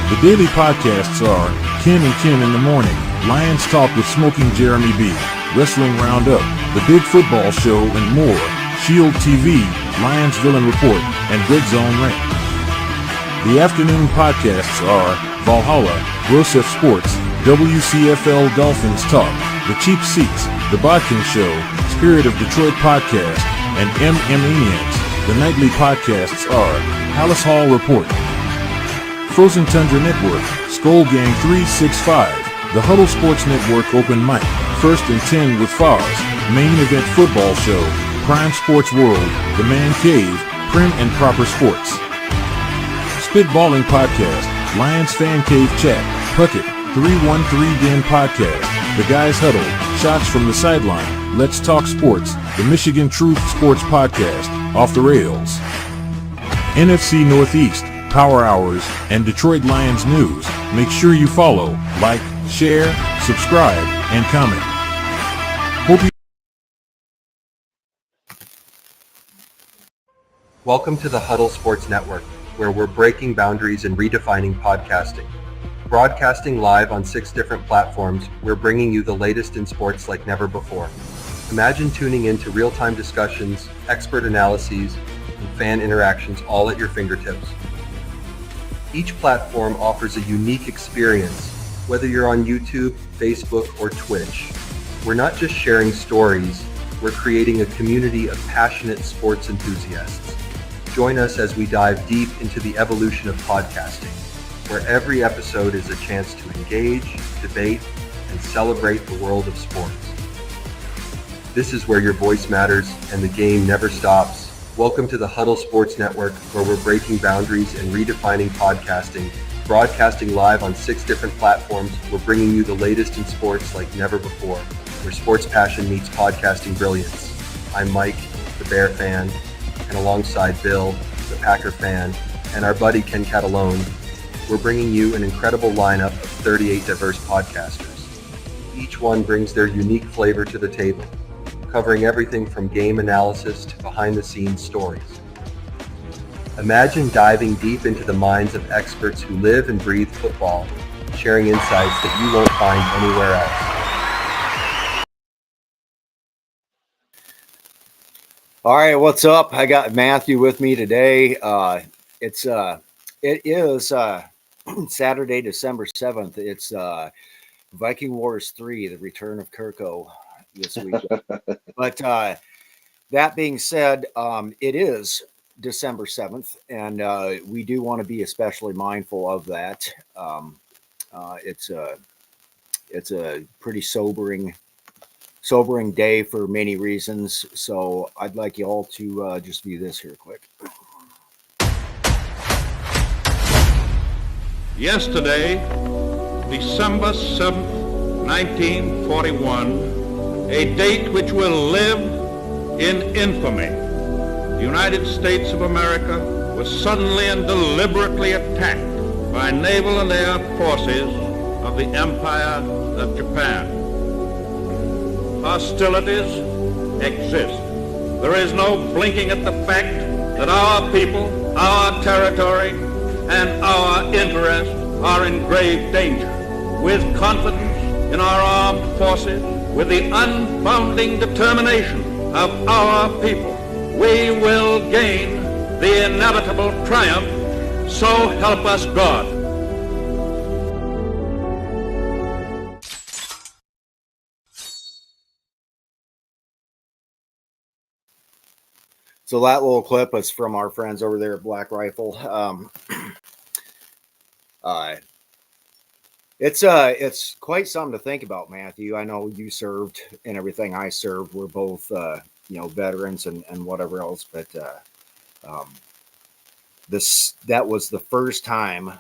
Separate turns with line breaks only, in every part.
The daily podcasts are Ken and Ken in the Morning, Lions Talk with Smoking Jeremy B, Wrestling Roundup, The Big Football Show, and more, Shield TV, Lions Villain Report, and Red Zone Rant. The afternoon podcasts are Valhalla, Grosef Sports, WCFL Dolphins Talk, The Cheap Seats, The Viking Show, Spirit of Detroit Podcast, and Maniacs. The nightly podcasts are Hallis Hall Report, Frozen Tundra Network, Skull Gang 365, The Huddle Sports Network Open Mic, First and 10 with Foz, Main Event Football Show, Prime Sports World, The Man Cave, Prim and Proper Sports, Spitballing Podcast, Lions Fan Cave Chat, Puckett, 313 Den Podcast, The Guys Huddle, Shots from the Sideline, Let's Talk Sports, The Michigan Truth Sports Podcast, Off the Rails, NFC Northeast, Power Hours, and Detroit Lions News. Make sure you follow, like, share, subscribe, and comment. Hope you
Welcome to the Huddle Sports Network, where we're breaking boundaries and redefining podcasting. Broadcasting live on 6 different platforms, we're bringing you the latest in sports like never before. Imagine tuning into real-time discussions, expert analyses, and fan interactions all at your fingertips. Each platform offers a unique experience, whether you're on YouTube, Facebook, or Twitch. We're not just sharing stories, we're creating a community of passionate sports enthusiasts. Join us as we dive deep into the evolution of podcasting, where every episode is a chance to engage, debate, and celebrate the world of sports. This is where your voice matters and the game never stops. Welcome to the Huddle Sports Network, where we're breaking boundaries and redefining podcasting. Broadcasting live on 6 different platforms, we're bringing you the latest in sports like never before, where sports passion meets podcasting brilliance. I'm Mike, the Bear fan, and alongside Bill, the Packer fan, and our buddy Ken Catalone, we're bringing you an incredible lineup of 38 diverse podcasters. Each one brings their unique flavor to the table, covering everything from game analysis to behind-the-scenes stories. Imagine diving deep into the minds of experts who live and breathe football, sharing insights that you won't find anywhere else.
All right, what's up? I got Matthew with me today. It is Saturday, December 7th. It's Viking Wars 3, the return of Kirko this week. But that being said, it is December 7th, and we do want to be especially mindful of that. It's a pretty sobering day for many reasons. So I'd like you all to just view this here quick.
Yesterday, December 7th, 1941, a date which will live in infamy. The United States of America was suddenly and deliberately attacked by naval and air forces of the Empire of Japan. Hostilities exist. There is no blinking at the fact that our people, our territory, and our interests are in grave danger. With confidence in our armed forces, with the unbounding determination of our people, we will gain the inevitable triumph. So help us God.
So that little clip is from our friends over there at Black Rifle. It's quite something to think about, Matthew. I know you served and everything. I served. We're both, veterans and whatever else. But that was the first time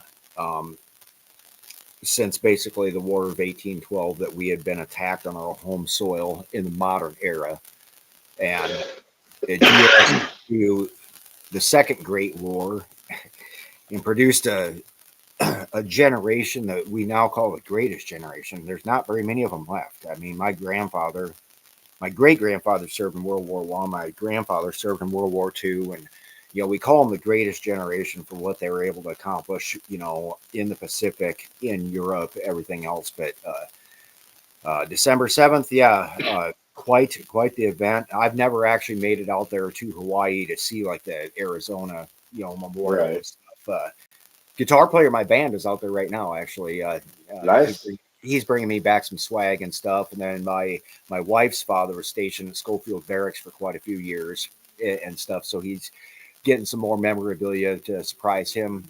since basically the War of 1812 that we had been attacked on our home soil in the modern era, and it led to the Second Great War and produced a generation that we now call the greatest generation. There's not very many of them left. I mean, my great-grandfather served in World War I. My grandfather served in World War II, and we call them the greatest generation for what they were able to accomplish, in the Pacific, in Europe, everything else. But December 7th, quite the event. I've never actually made it out there to Hawaii to see like the Arizona, memorial and
Right.
stuff. Guitar player in my band is out there right now, actually.
Nice.
He's bringing me back some swag and stuff. And then my wife's father was stationed at Schofield Barracks for quite a few years and stuff. So he's getting some more memorabilia to surprise him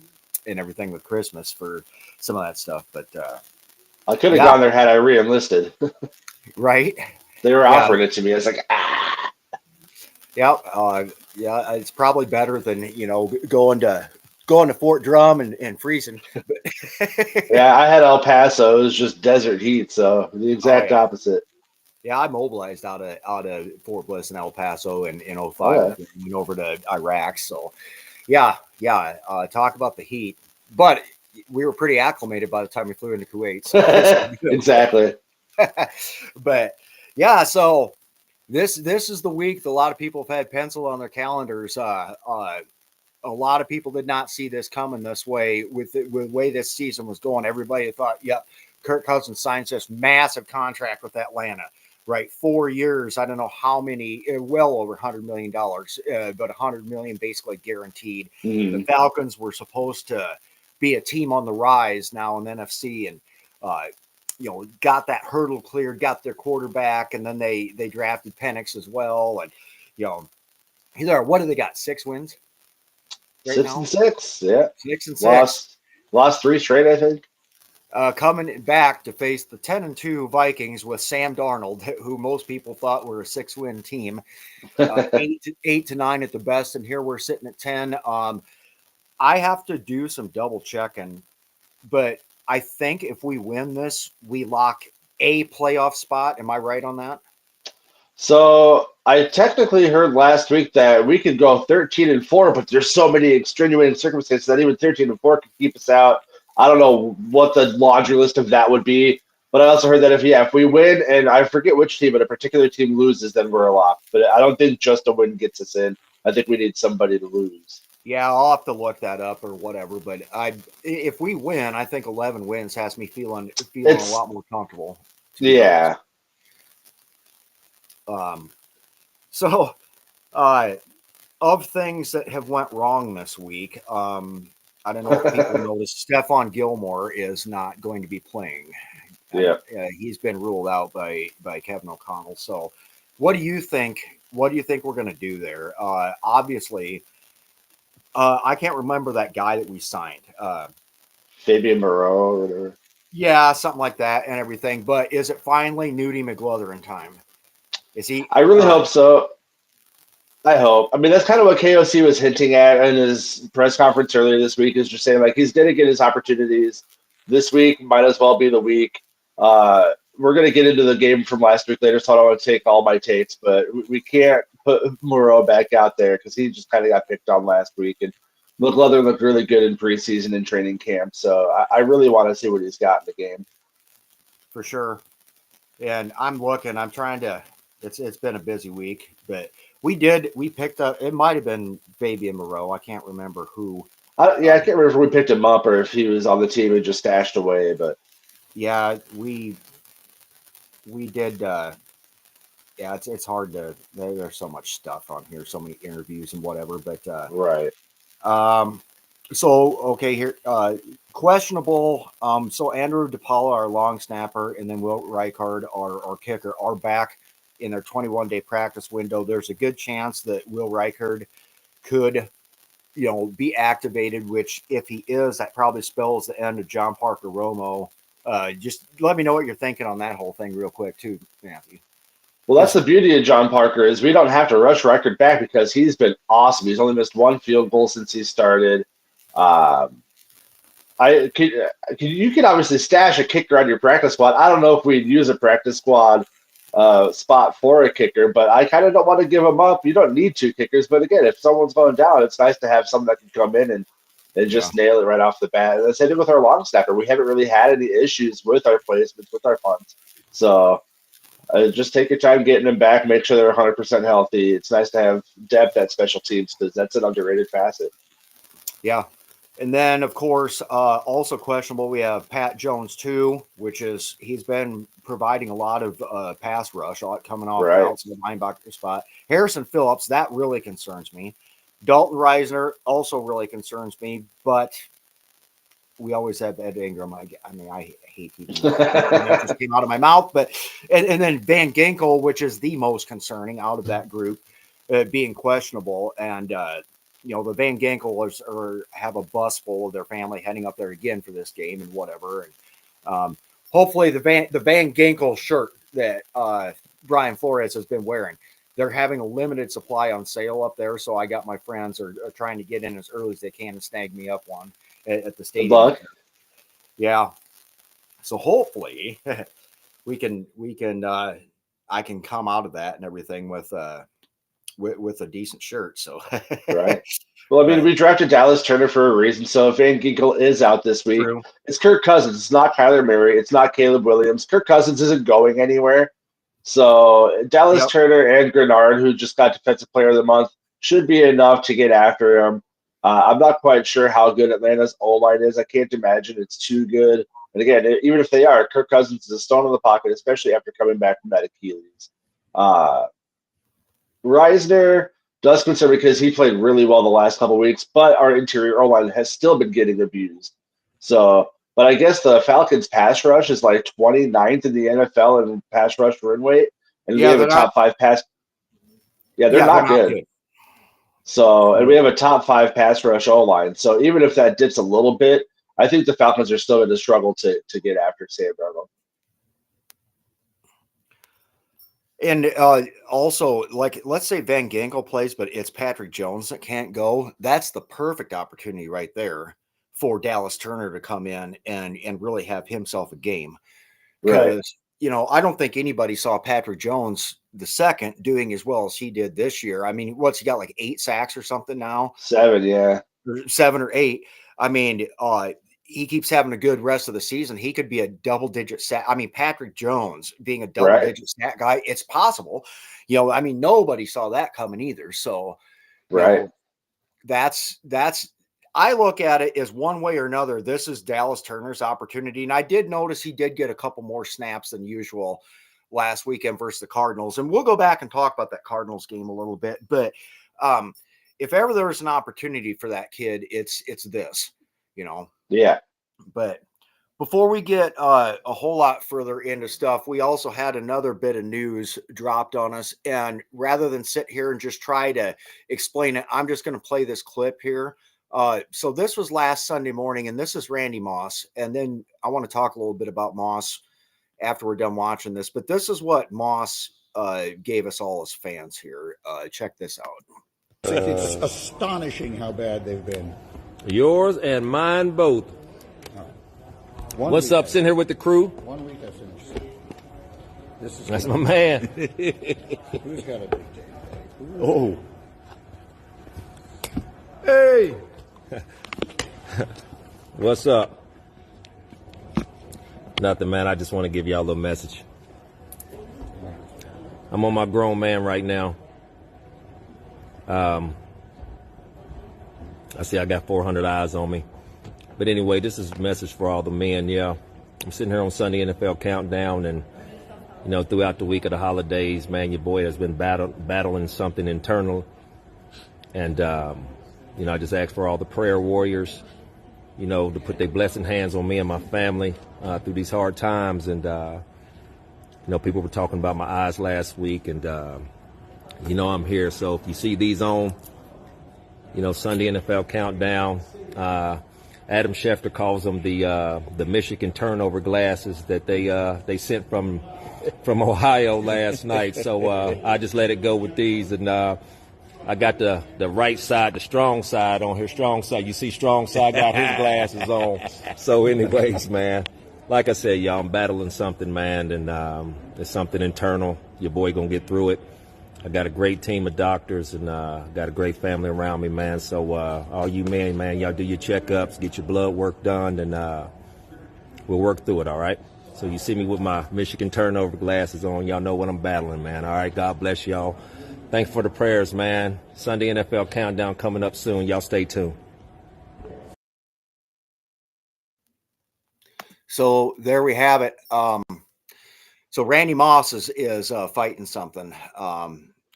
and everything with Christmas for some of that stuff. But
I could have gone there had I re-enlisted.
right.
They were
Yeah.
offering it to me. I was like, ah.
Yeah, it's probably better than going to Fort Drum and freezing.
Yeah, I had El Paso. It was just desert heat, so the exact opposite.
Yeah, I mobilized out of Fort Bliss and El Paso in 05
Oh,
and went over to Iraq. So yeah. Talk about the heat, but we were pretty acclimated by the time we flew into Kuwait. So
exactly.
But yeah, so this is the week that a lot of people have had penciled on their calendars. A lot of people did not see this coming this way with the way this season was going. Everybody thought, yep, Kirk Cousins signs this massive contract with Atlanta, right? 4 years. I don't know how many, well over $100 million, but $100 million basically guaranteed. The Falcons were supposed to be a team on the rise now in the NFC, and got that hurdle cleared, got their quarterback, and then they drafted Penix as well, and what do they got? 6 wins. Right
6-6, yeah.
6-6.
Lost 3 straight, I think.
Coming back to face the 10-2 Vikings with Sam Darnold, who most people thought were a 6-win team, 8-9 at the best, and here we're sitting at 10. I have to do some double checking, but I think if we win this, we lock a playoff spot. Am I right on that?
So I technically heard last week that we could go 13-4, but there's so many extenuating circumstances that even 13-4 could keep us out. I don't know what the laundry list of that would be, but I also heard that if we win, and I forget which team, but a particular team loses, then we're locked. But I don't think just a win gets us in. I think we need somebody to lose.
Yeah, I'll have to look that up or whatever. But if we win, I think 11 wins has me feeling a lot more comfortable.
Yeah.
So, of things that have went wrong this week, I don't know if people noticed, Stephon Gilmore is not going to be playing.
Yeah.
He's been ruled out by Kevin O'Connell. So, what do you think? What do you think we're going to do there? Obviously, I can't remember that guy that we signed.
Fabian Moreau or whatever.
Yeah, something like that and everything. But is it finally Nudie McGlothern in time? Is he?
I really hope so. I hope. I mean, that's kind of what KOC was hinting at in his press conference earlier this week, is just saying, like, he's going to get his opportunities. This week might as well be the week. We're going to get into the game from last week later, so I don't want to take all my takes, but we can't put Moreau back out there because he just kind of got picked on last week. And McGlothern looked really good in preseason and training camp, so I really want to see what he's got in the game.
For sure. And I'm trying to, it's been a busy week, but we picked up, it might have been Fabian Moreau. I can't remember who.
I can't remember if we picked him up or if he was on the team and just stashed away, but.
Yeah, we did. It's hard to. There's so much stuff on here, so many interviews and whatever. But
right.
So okay, here questionable. So Andrew DePaula, our long snapper, and then Will Reichard, our kicker, are back in their 21-day practice window. There's a good chance that Will Reichard could, be activated. Which, if he is, that probably spells the end of John Parker Romo. Just let me know what you're thinking on that whole thing real quick too, Matthew.
Well, that's the beauty of John Parker, is we don't have to rush Reichard back because he's been awesome. He's only missed 1 field goal since he started. You could obviously stash a kicker on your practice squad. I don't know if we'd use a practice squad spot for a kicker, but I kind of don't want to give him up. You don't need 2 kickers, but again, if someone's going down, it's nice to have someone that can come in and just nail it right off the bat. And the same thing with our long snapper. We haven't really had any issues with our placements, with our punts. So Just take your time getting them back. Make sure they're 100% healthy. It's nice to have depth at special teams because that's an underrated facet.
Yeah. And then, of course, also questionable, we have Pat Jones, too, which is he's been providing a lot of pass rush coming off the outside linebacker spot. Harrison Phillips, that really concerns me. Dalton Reisner also really concerns me, but we always have Ed Ingram. I hate even that just came out of my mouth. But and then Van Ginkel, which is the most concerning out of that group, being questionable. And the Van Ginkels have a bus full of their family heading up there again for this game and whatever. And hopefully the Van Ginkel shirt that Brian Flores has been wearing, they're having a limited supply on sale up there. So I got my friends are trying to get in as early as they can and snag me up one at the stadium. Good luck. Yeah. So hopefully we can I can come out of that and everything with a decent shirt. So
right. Well, I mean, we drafted Dallas Turner for a reason. So if Van Ginkel is out this week, it's Kirk Cousins. It's not Kyler Murray. It's not Caleb Williams. Kirk Cousins isn't going anywhere. So Dallas Turner and Grenard, who just got Defensive Player of the Month, should be enough to get after him. I'm not quite sure how good Atlanta's O-line is. I can't imagine it's too good. And again, even if they are, Kirk Cousins is a stone in the pocket, especially after coming back from that Achilles. Reisner does concern because he played really well the last couple of weeks, but our interior O-line has still been getting abused. So, but I guess the Falcons' pass rush is like 29th in the NFL in pass rush win rate, and we have a top 5 pass. Yeah, they're not good. So, and we have a top 5 pass rush O-line. So even if that dips a little bit, I think the Falcons are still going to struggle to get after Sam Darnold.
And also, like, let's say Van Ginkel plays, but it's Patrick Jones that can't go. That's the perfect opportunity right there for Dallas Turner to come in and really have himself a game. Because, I don't think anybody saw Patrick Jones the second doing as well as he did this year. I mean, what's he got, like 8 sacks or something now?
7, yeah.
7 or 8. I mean, he keeps having a good rest of the season. He could be a double-digit sack. I mean, Patrick Jones being a double-digit sack guy, it's possible. I mean, nobody saw that coming either. So, that's I look at it as one way or another. This is Dallas Turner's opportunity, and I did notice he did get a couple more snaps than usual last weekend versus the Cardinals, and we'll go back and talk about that Cardinals game a little bit. But if ever there's an opportunity for that kid, it's this.
Yeah.
But before we get a whole lot further into stuff, we also had another bit of news dropped on us. And rather than sit here and just try to explain it, I'm just going to play this clip here. So this was last Sunday morning, and this is Randy Moss. And then I want to talk a little bit about Moss after we're done watching this. But this is what Moss gave us all as fans here. Check this out.
It's astonishing how bad they've been.
Yours and mine both. What's up, sitting here with the crew?
1 week I finished.
That's my man.
Who's got a big day?
Oh. Hey. What's up? Nothing, man. I just want to give y'all a little message. I'm on my grown man right now. I see I got 400 eyes on me. But anyway, this is a message for all the men, yeah. I'm sitting here on Sunday NFL Countdown, and, throughout the week of the holidays, man, your boy has been battling something internal. And, I just ask for all the prayer warriors, to put their blessing hands on me and my family through these hard times. And, people were talking about my eyes last week, and, I'm here. So if you see these on, Sunday NFL Countdown, Adam Schefter calls them the Michigan turnover glasses that they sent from Ohio last night. So I just let it go with these, and I got the right side, the strong side on here. Strong side, you see, strong side got his glasses on. So, anyways, man, like I said, y'all, I'm battling something, man, and it's something internal. Your boy gonna get through it. I got a great team of doctors, and got a great family around me, man. So all you men, man, y'all do your checkups, get your blood work done, and we'll work through it, all right? So you see me with my Michigan turnover glasses on. Y'all know what I'm battling, man. All right, God bless y'all. Thanks for the prayers, man. Sunday NFL Countdown coming up soon. Y'all stay tuned.
So there we have it. So Randy Moss is fighting something.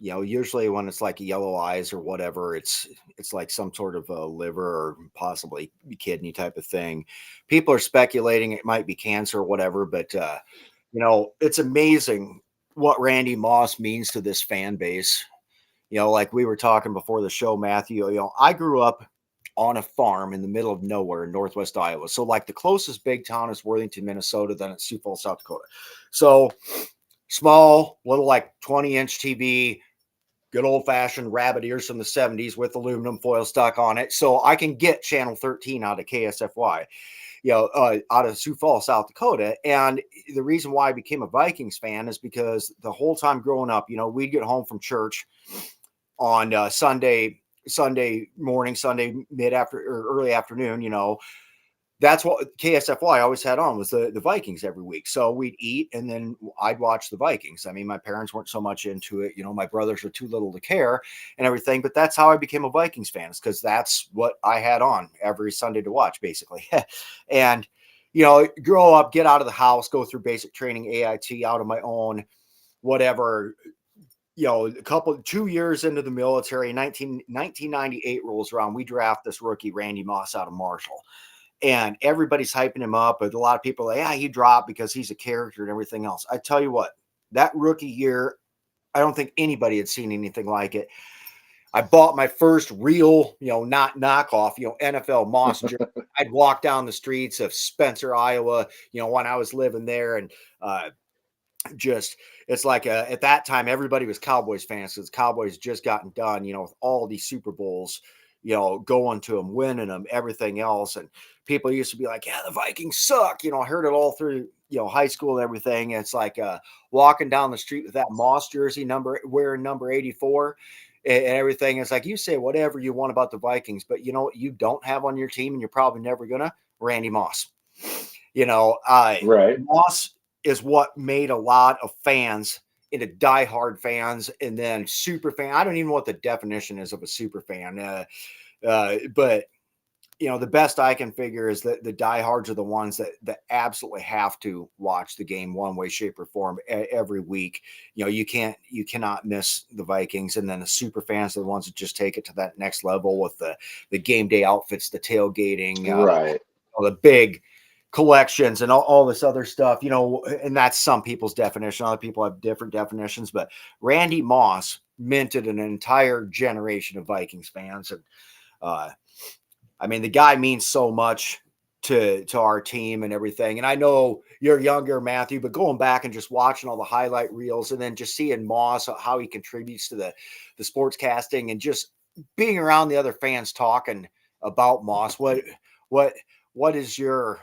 Usually when it's like yellow eyes or whatever, it's like some sort of a liver or possibly kidney type of thing. People are speculating it might be cancer or whatever, but it's amazing what Randy Moss means to this fan base. Like we were talking before the show, Matthew, I grew up on a farm in the middle of nowhere in Northwest Iowa. So like the closest big town is Worthington, Minnesota, then it's Sioux Falls, South Dakota. So small, little like 20-inch TV, good old fashioned rabbit ears from the 70s with aluminum foil stuck on it. So I can get channel 13 out of KSFY, out of Sioux Falls, South Dakota. And the reason why I became a Vikings fan is because the whole time growing up, we'd get home from church on Sunday morning, Sunday mid after or early afternoon, that's what KSFY always had on was the Vikings every week. So we'd eat and then I'd watch the Vikings. I mean, my parents weren't so much into it. My brothers were too little to care and everything, but that's how I became a Vikings fan, is because that's what I had on every Sunday to watch, basically. And, grow up, get out of the house, go through basic training, AIT, out of my own, whatever. 2 years into the military, 1998 rolls around. We draft this rookie, Randy Moss, out of Marshall. And everybody's hyping him up. But a lot of people are like, yeah, he dropped because he's a character and everything else. I tell you what, that rookie year, I don't think anybody had seen anything like it. I bought my first real, not knockoff, NFL Moss jersey. I'd walk down the streets of Spencer, Iowa, when I was living there. And it's like at that time, everybody was Cowboys fans because Cowboys just gotten done, with all these Super Bowls, going to them, winning them, everything else. And people used to be like, yeah, the Vikings suck. I heard it all through, high school and everything. And it's like walking down the street with that Moss jersey wearing number 84 and everything. It's like, you say whatever you want about the Vikings, but what you don't have on your team, and you're probably never gonna, Randy Moss.
Right.
Moss is what made a lot of fans into diehard fans and then super fan. I don't even know what the definition is of a super fan. But the best I can figure is that the diehards are the ones that absolutely have to watch the game one way, shape, or form every week. You cannot miss the Vikings. And then the super fans are the ones that just take it to that next level with the game day outfits, the tailgating,
Right.
the big collections and all this other stuff, and that's some people's definition. Other people have different definitions, but Randy Moss minted an entire generation of Vikings fans. And I mean, the guy means so much to our team and everything. And I know you're younger, Matthew, but going back and just watching all the highlight reels and then just seeing Moss, how he contributes to the sportscasting and just being around the other fans talking about Moss, what is your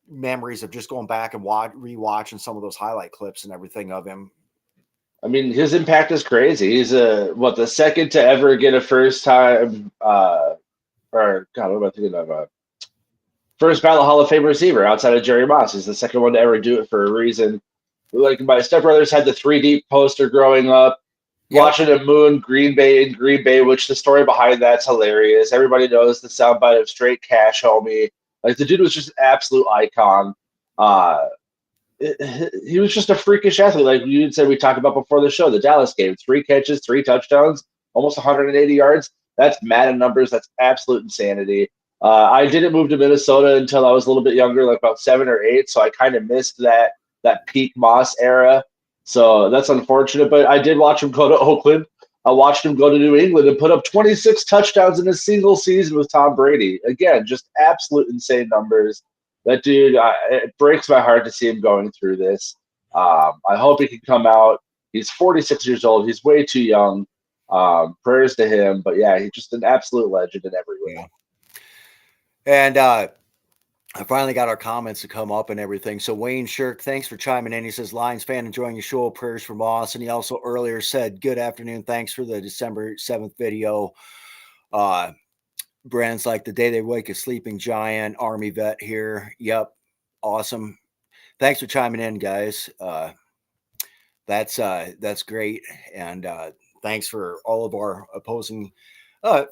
memories of just going back and rewatching some of those highlight clips and everything of him?
I mean, his impact is crazy. He's the second to ever get a first time or God, what am I thinking of? First ballot Hall of Fame receiver outside of Jerry Moss. He's the second one to ever do it for a reason. Like my stepbrothers had the 3 deep poster growing up, watching him moon Green Bay, which the story behind that's hilarious. Everybody knows the soundbite of straight cash, homie. Like the dude was just an absolute icon. He was just a freakish athlete. Like you said, we talked about before the show, the Dallas game, 3 catches, 3 touchdowns, almost 180 yards. That's Madden numbers. That's absolute insanity. I didn't move to Minnesota until I was a little bit younger, like about 7 or 8. So I kind of missed that peak Moss era. So that's unfortunate. But I did watch him go to Oakland. I watched him go to New England and put up 26 touchdowns in a single season with Tom Brady. Again, just absolute insane numbers. That dude, it breaks my heart to see him going through this. I hope he can come out. He's 46 years old. He's way too young. Prayers to him. But yeah, he's just an absolute legend in every way.
Yeah. And I finally got our comments to come up and everything. So Wayne Shirk, thanks for chiming in. He says, Lions fan enjoying your show. Prayers for Moss. And he also earlier said, good afternoon. Thanks for the December 7th video. Brand's like, the day they wake a sleeping giant, Army vet here. Yep. Awesome. Thanks for chiming in, guys. That's great, and thanks for all of our opposing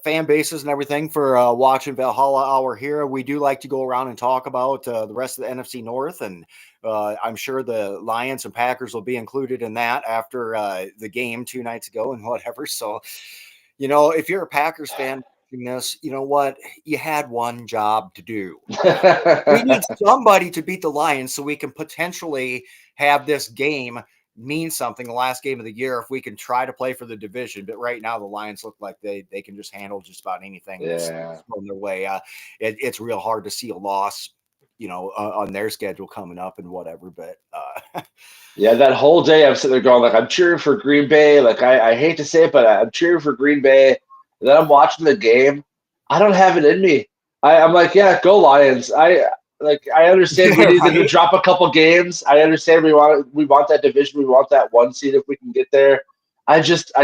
fan bases and everything for watching Valhalla Hour here. We do like to go around and talk about the rest of the NFC North, and I'm sure the Lions and Packers will be included in that after the game 2 nights ago and whatever. So, if you're a Packers fan watching this, you know what? You had one job to do. We need somebody to beat the Lions so we can potentially have this game mean something, the last game of the year, if we can try to play for the division. But right now the Lions look like they can just handle just about anything that's thrown their way. It's real hard to see a loss, on their schedule coming up and whatever. But
yeah, that whole day I'm sitting there going, like, I'm cheering for Green Bay. Like, I hate to say it, but I'm cheering for Green Bay. And then I'm watching the game. I don't have it in me. I'm like, yeah, go Lions. I understand we need them to drop a couple games. I understand we want that division. We want that 1 seed if we can get there. I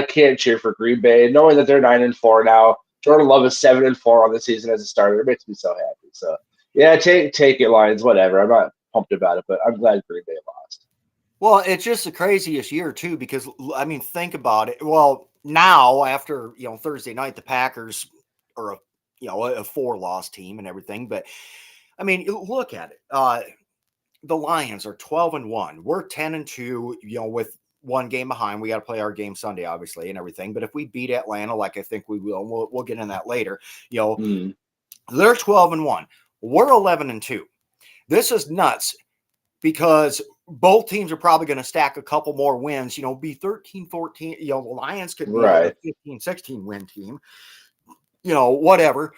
can't cheer for Green Bay, knowing that they're 9-4 now. Jordan Love is 7-4 on the season as a starter. It makes me so happy. So yeah, take it, Lions. Whatever. I'm not pumped about it, but I'm glad Green Bay lost.
Well, it's just the craziest year too, because think about it. Well, now after Thursday night, the Packers are a 4-loss team and everything, but look at it. The Lions are 12-1. We're 10-2. With one game behind, we got to play our game Sunday, obviously, and everything. But if we beat Atlanta, like I think we will, we'll get in that later. They're 12-1. We're 11-2. This is nuts because both teams are probably going to stack a couple more wins. Be 13-14. The Lions could be a 15-16 win team. Whatever.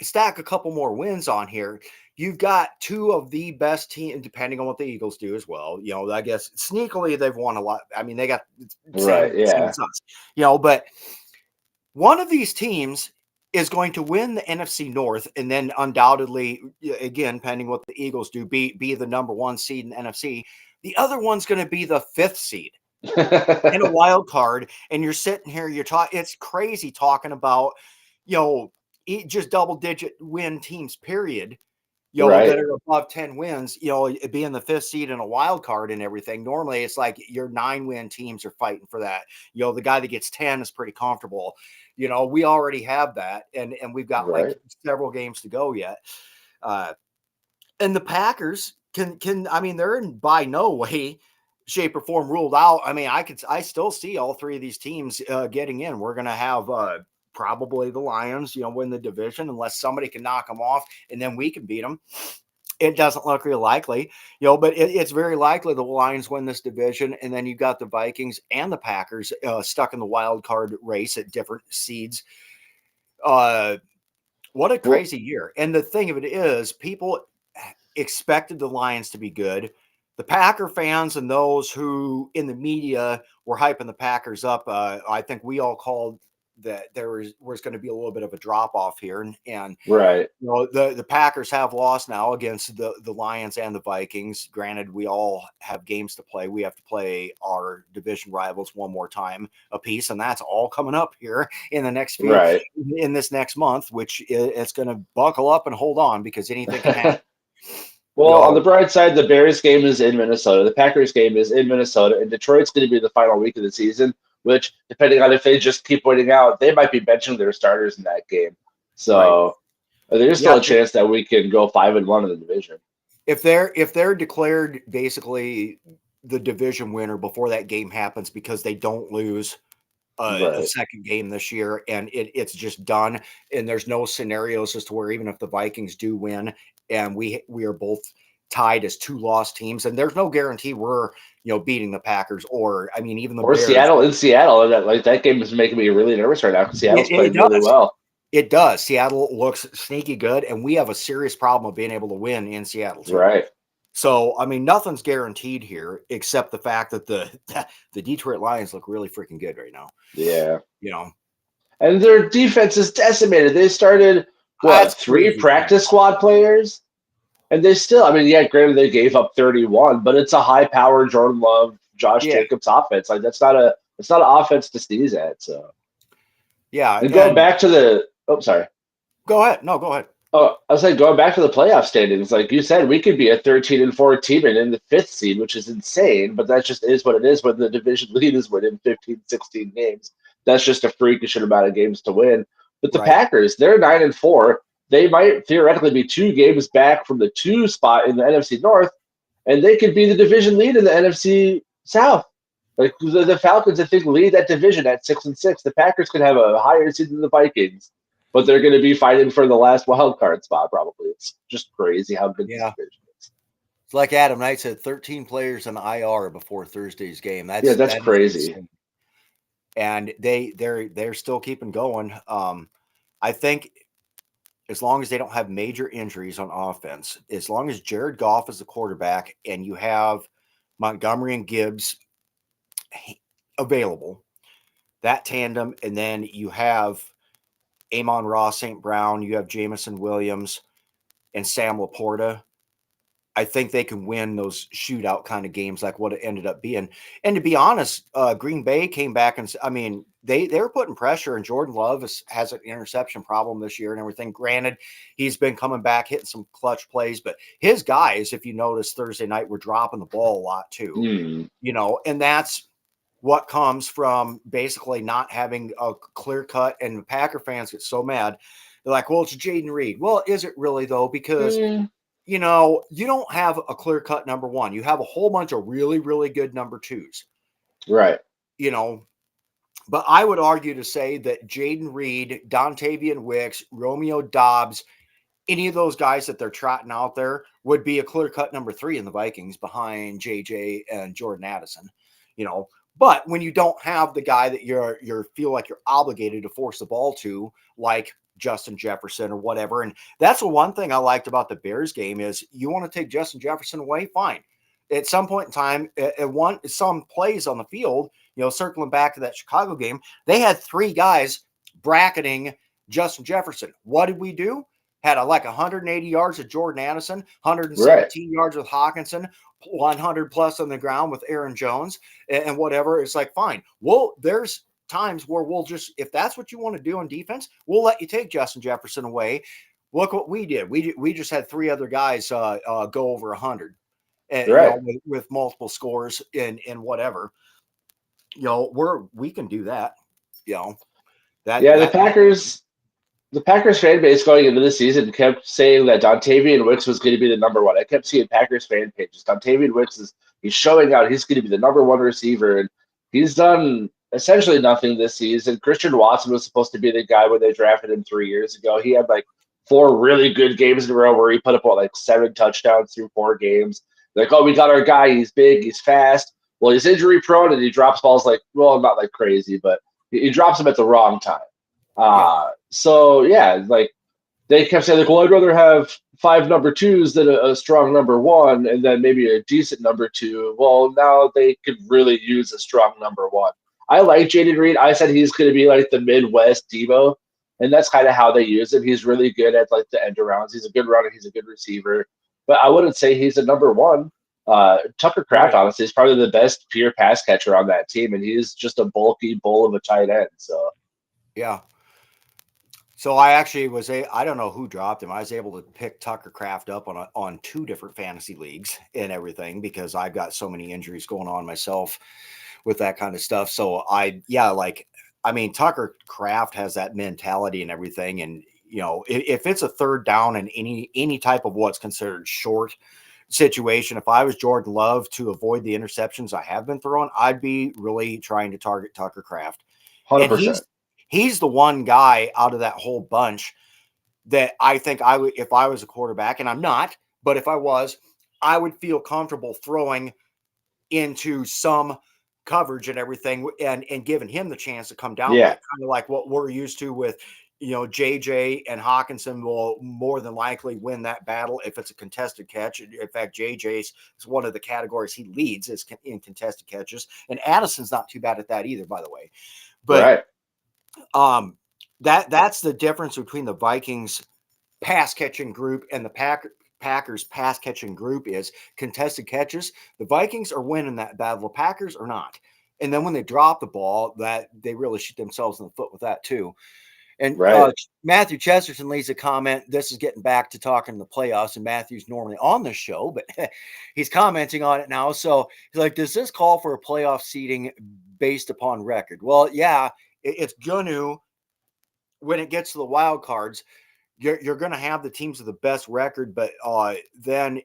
Stack a couple more wins on here. You've got 2 of the best teams, depending on what the Eagles do as well. I guess sneakily they've won a lot. They got but one of these teams is going to win the NFC North, and then undoubtedly, again, pending what the Eagles do, be the number 1 seed in the NFC. The other one's going to be the 5th seed in a wild card, and you're sitting here, it's crazy talking about, just double-digit win teams, period. That are above 10 wins, being the 5th seed in a wild card and everything. Normally, it's like your 9-win teams are fighting for that. The guy that gets 10 is pretty comfortable. We already have that, and we've got like several games to go yet. And the Packers can they're in by no way, shape, or form ruled out. I still see all 3 of these teams getting in. We're going to have probably the Lions, win the division unless somebody can knock them off and then we can beat them. It doesn't look real likely, but it's very likely the Lions win this division. And then you've got the Vikings and the Packers stuck in the wild card race at different seeds. What a crazy year. And the thing of it is, people expected the Lions to be good. The Packer fans and those who in the media were hyping the Packers up, I think we all called that there was going to be a little bit of a drop off here, and the Packers have lost now against the Lions and the Vikings. Granted, we all have games to play. We have to play our division rivals one more time a piece, and that's all coming up here in the next in this next month, which it's going to buckle up and hold on because anything can happen.
Well, on the bright side, the Bears game is in Minnesota. The Packers game is in Minnesota, and Detroit's going to be the final week of the season, which, depending on if they just keep winning out, they might be benching their starters in that game. So there's still a chance that we can go 5-1 in the division.
If they're declared basically the division winner before that game happens because they don't lose a second game this year, and it's just done, and there's no scenarios as to where even if the Vikings do win and we are both tied as 2 lost teams, and there's no guarantee we're beating the Packers or even the Bears.
Seattle. That game is making me really nervous right now because Seattle's playing really well.
It does. Seattle looks sneaky good, and we have a serious problem of being able to win in Seattle too.
Right.
So nothing's guaranteed here except the fact that the Detroit Lions look really freaking good right now.
Yeah. And their defense is decimated. They started 3 practice squad players. And they still, granted they gave up 31, but it's a high-powered Jordan Love, Josh Jacobs offense. It's not an offense to sneeze at. So
yeah.
And going back to the, sorry.
Go ahead. No, go ahead.
Oh, I was like going back to the playoff standings. Like you said, we could be a 13-4 team and in the fifth seed, which is insane. But that just is what it is when the division lead is winning 15, 16 games. That's just a freakish amount of games to win. But the
Right.
Packers, they're 9-4. They might theoretically be 2 games back from the 2 spot in the NFC North, and they could be the division lead in the NFC South. Like the Falcons, I think, lead that division at 6-6. The Packers could have a higher seed than the Vikings, but they're going to be fighting for the last wild card spot. Probably, it's just crazy how good this
Yeah.
division is.
It's like Adam Knight said, 13 players on IR before Thursday's game.
Yeah,
That
that's
is
crazy.
insane. And they're still keeping going. I think as long as they don't have major injuries on offense, as long as Jared Goff is the quarterback and you have Montgomery and Gibbs available, that tandem, and then you have Amon Ross St. Brown, you have Jamison Williams and Sam Laporta. I think they can win those shootout kind of games like what it ended up being. And to be honest, Green Bay came back and I mean, they were putting pressure, and Jordan Love has an interception problem this year and everything. Granted, he's been coming back, hitting some clutch plays, but his guys, if you notice Thursday night, were dropping the ball a lot too. And that's what comes from basically not having a clear cut. And the Packer fans get so mad. They're like, well, it's Jaden Reed. Well, is it really though? Because you don't have a clear cut number one. You have a whole bunch of really, really good number twos.
Right.
But I would argue to say that Jaden Reed, Dontavian Wicks, Romeo Dobbs, any of those guys that they're trotting out there would be a clear cut number 3 in the Vikings behind JJ and Jordan Addison. But when you don't have the guy that you feel like you're obligated to force the ball to, like Justin Jefferson or whatever. And that's the one thing I liked about the Bears game is you want to take Justin Jefferson away, fine. At some point in time, some plays on the field, circling back to that Chicago game, they had 3 guys bracketing Justin Jefferson. What did we do? Had like 180 yards of Jordan Addison, 117 yards with Hawkinson, 100 plus on the ground with Aaron Jones and whatever. It's like, fine. Well, there's times where we'll just, if that's what you want to do on defense, we'll let you take Justin Jefferson away. Look what we did. We just had 3 other guys go over 100 and, with multiple scores and whatever. We can do that.
The Packers fan base going into the season kept saying that Dontavian Wicks was going to be the number one. I kept seeing Packers fan pages. Dontavian Wicks he's showing out. He's going to be the number 1 receiver, and he's done essentially nothing this season. Christian Watson was supposed to be the guy when they drafted him 3 years ago. He had like 4 really good games in a row where he put up like 7 touchdowns through 4 games. Like, oh, we got our guy. He's big. He's fast. Well, he's injury prone, and he drops balls not like crazy, but he drops them at the wrong time. So yeah, like they kept saying, well, I'd rather have 5 number 2s than a strong number 1, and then maybe a decent number 2. Well, now they could really use a strong number 1. I like Jaden Reed. I said he's going to be like the Midwest Devo, and that's kind of how they use him. He's really good at like the end arounds. He's a good runner. He's a good receiver, but I wouldn't say he's a number 1. Tucker Kraft, honestly, is probably the best pure pass catcher on that team, and he's just a bulky bull of a tight end. So
yeah. So I actually I don't know who dropped him. I was able to pick Tucker Kraft up on 2 different fantasy leagues and everything because I've got so many injuries going on myself with that kind of stuff. So Tucker Kraft has that mentality and everything. And, if it's a 3rd down in any type of what's considered short situation, if I was Jordan Love to avoid the interceptions I have been throwing, I'd be really trying to target Tucker Kraft.
100%.
And he's the one guy out of that whole bunch that I think if I was a quarterback, and I'm not, but if I was, I would feel comfortable throwing into some coverage and everything and giving him the chance to come down.
Yeah.
Kind of like what we're used to with, JJ and Hawkinson will more than likely win that battle if it's a contested catch. In fact, JJ's is one of the categories he leads is in contested catches. And Addison's not too bad at that either, by the way. But that's the difference between the Vikings pass catching group and the Packers pass catching group is contested catches. The Vikings are winning that battle. The Packers are not. And then when they drop the ball, that they really shoot themselves in the foot with that too. And
Right.
Matthew Chesterton leaves a comment. This is getting back to talking the playoffs, and Matthew's normally on the show, but he's commenting on it now. So he's like, does this call for a playoff seeding based upon record? Well, yeah, it's going to, when it gets to the wild cards, you're going to have the teams with the best record, but then,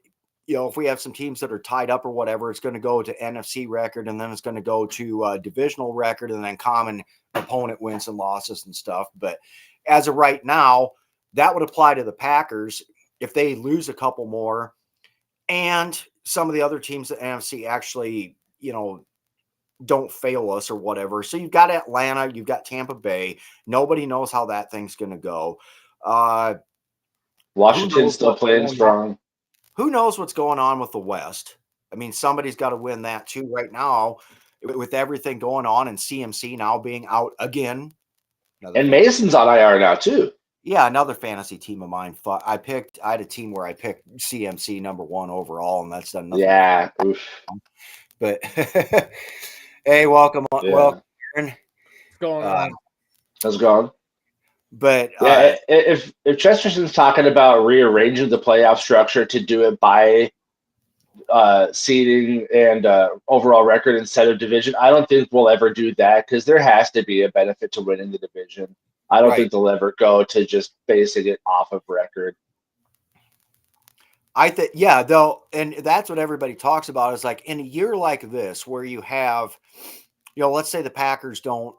if we have some teams that are tied up or whatever, it's going to go to NFC record, and then it's going to go to divisional record, and then common opponent wins and losses and stuff. But as of right now, that would apply to the Packers if they lose a couple more, and some of the other teams at NFC actually, don't fail us or whatever. So you've got Atlanta, you've got Tampa Bay. Nobody knows how that thing's going to go.
Washington's still playing strong.
Who knows what's going on with the West? I mean, somebody's got to win that too right now with everything going on and CMC now being out again.
And Mason's on IR now too.
Yeah, another fantasy team of mine. I had a team where I picked CMC number 1 overall, and that's done nothing.
Yeah. Oof.
But hey, welcome, welcome, Aaron.
What's going on?
How's it going?
But
if Chesterton's talking about rearranging the playoff structure to do it by seeding and overall record instead of division, I don't think we'll ever do that, because there has to be a benefit to winning the division. I don't think they'll ever go to just basing it off of record.
I think, yeah, though, and that's what everybody talks about is like in a year like this where you have, let's say the Packers don't